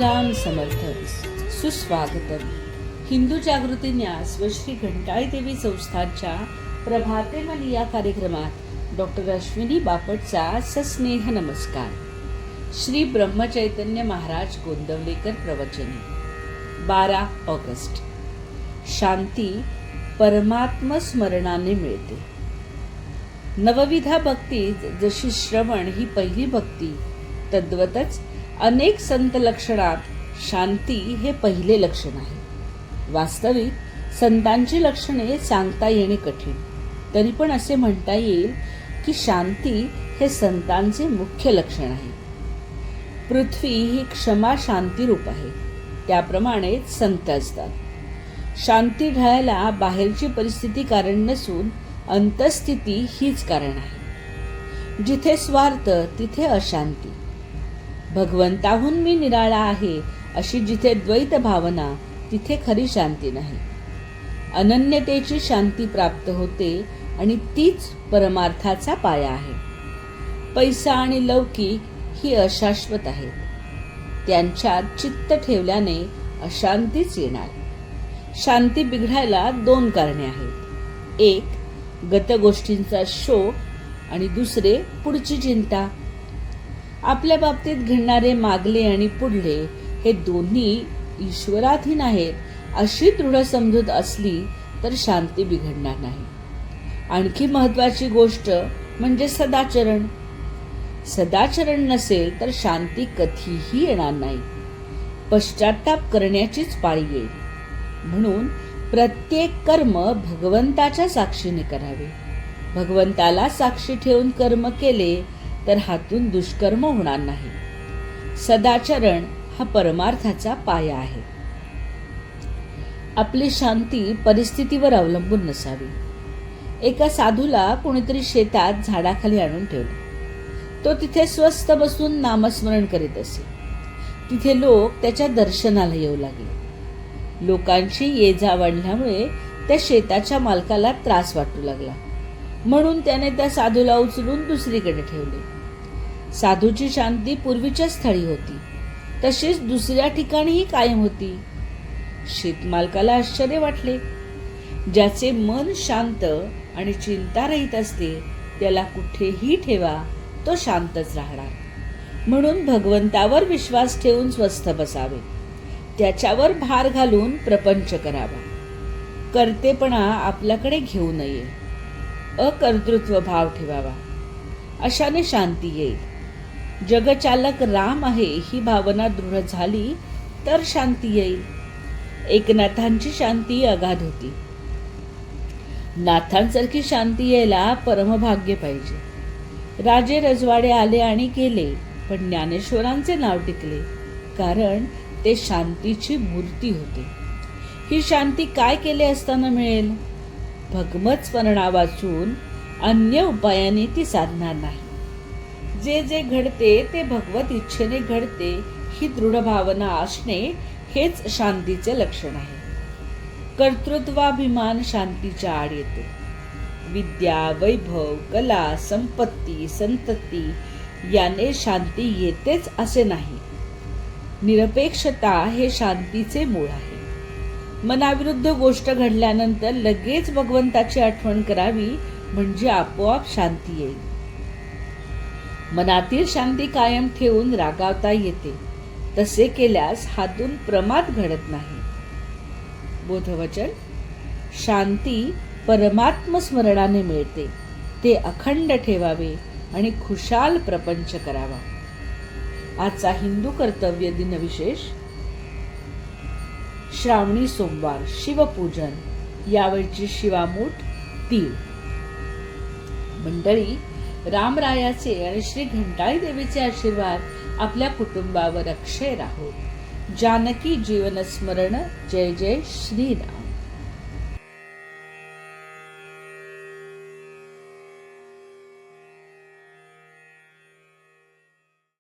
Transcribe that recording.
श्रीराम समर्थ. सुस्वागतम. हिंदू जागृती न्यास व श्री घंटाळी देवी संस्थांच्या प्रभाते मन या कार्यक्रमात डॉक्टर अश्विनी बापटचा सस्नेह नमस्कार. श्री ब्रह्मचैतन्य महाराज गोंदवलेकर प्रवचने. 12 ऑगस्ट. शांती परमात्म स्मरणाने मिळते. नवविधा भक्तीत जशी श्रवण ही पहिली भक्ती, तद्वतच अनेक संत लक्षणात शांती हे पहिले लक्षण आहे. वास्तविक संतांची लक्षणे सांगता येणे कठीण, तरी पण असे म्हणता येईल की शांती हे संतांचे मुख्य लक्षण आहे. पृथ्वी ही क्षमा शांती रूप आहे, त्याप्रमाणे संत असतात. शांती ढळायला बाहेरची परिस्थिती कारण नसून अंतस्थिती हीच कारण आहे. जिथे स्वार्थ तिथे अशांती. भगवंताहून मी निराळा आहे अशी जिथे द्वैत भावना, तिथे खरी शांती नाही. अनन्यतेची शांती प्राप्त होते आणि तीच परमार्थाचा पाया आहे. पैसा आणि लौकिक ही अशाश्वत आहेत, त्यांच्यात चित्त ठेवल्याने अशांतीच येणार. शांती बिघडायला 2 कारणे आहेत. एक, गतगोष्टींचा शोक आणि दुसरे, पुढची चिंता. आपल्या बाबतीत घडणारे मागले आणि पुढले हे दोन्ही ईश्वराधीन आहेत अशी दृढ समजूत असली तर शांती बिघडणार नाही. आणखी महत्वाची गोष्ट म्हणजे सदाचरण. सदाचरण नसेल तर शांती कधीही येणार नाही. पश्चाताप करण्याचीच पाळी येईल. म्हणून प्रत्येक कर्म भगवंताच्या साक्षीने करावे. भगवंताला साक्षी ठेवून कर्म केले तर हातून दुष्कर्म होणार नाही. सदाचरण हा परमार्थाचा पाया आहे. आपली शांती परिस्थितीवर अवलंबून नसावी. एका साधूला कोणीतरी शेतात झाडाखाली आणून ठेवले. तो तिथे स्वस्थ बसून नामस्मरण करीत असे. तिथे लोक त्याच्या दर्शनाला येऊ लागले. लोकांची ये जा वाढल्यामुळे त्या शेताच्या मालकाला त्रास वाटू लागला. म्हणून त्याने त्या साधूला उचलून दुसरीकडे ठेवले. साधूची शांती पूर्वीच्या स्थळी होती, तशीच दुसऱ्या ठिकाणीही कायम होती. शेतमालकाला आश्चर्य वाटले. ज्याचे मन शांत आणि चिंतारहित असते त्याला कुठेही ठेवा, तो शांतच राहणार. म्हणून भगवंतावर विश्वास ठेवून स्वस्थ बसावे. त्याच्यावर भार घालून प्रपंच करावा. कर्तेपणा आपल्याकडे घेऊ नये. अकर्तृत्व भाव ठेवावा. अशाने शांती येईल. जगचालक राम आहे ही भावना दृढ झाली तर शांती येईल. एकनाथांची शांती अगाध होती. नाथांसारखी शांती यायला परमभाग्य पाहिजे. राजे रजवाडे आले आणि गेले, पण ज्ञानेश्वरांचे नाव टिकले, कारण ते शांतीची मूर्ती होते. ही शांती काय केले असताना मिळेल? भगवत स्मरणा वाचून अन्य उपायाने ती साधणार नाही. जे जे घडते ते भगवत इच्छेने घडते ही दृढ भावना असणे हेच शांतीचे लक्षण आहे. कर्तृत्वाभिमान शांतीच्या आड येतो. विद्या, वैभव, कला, संपत्ती, संतती याने शांती येतेच असे नाही. निरपेक्षता हे शांतीचे मूळ आहे. मनाविरुद्ध गोष्ट घडल्यानंतर लगेच भगवंताची आठवण करावी, म्हणजे आपोआप शांती येईल. मनातील शांती कायम ठेवून रागावता येते. तसे केल्यास हातून प्रमाद घडत नाही. बोधवचन. शांती परमात्म स्मरणाने मिळते. ते अखंड ठेवावे आणि खुशाल प्रपंच करावा. आजचा हिंदू कर्तव्य दिन विशेष. श्रावणी सोमवार, शिवपूजन. यावेळची शिवामूठ तीळ. मंडळी, रामरायाचे आणि श्री घंटाळी देवीचे आशीर्वाद आपल्या कुटुंबावर अक्षय राहो. जानकी जीवन स्मरण. जय जय श्रीराम.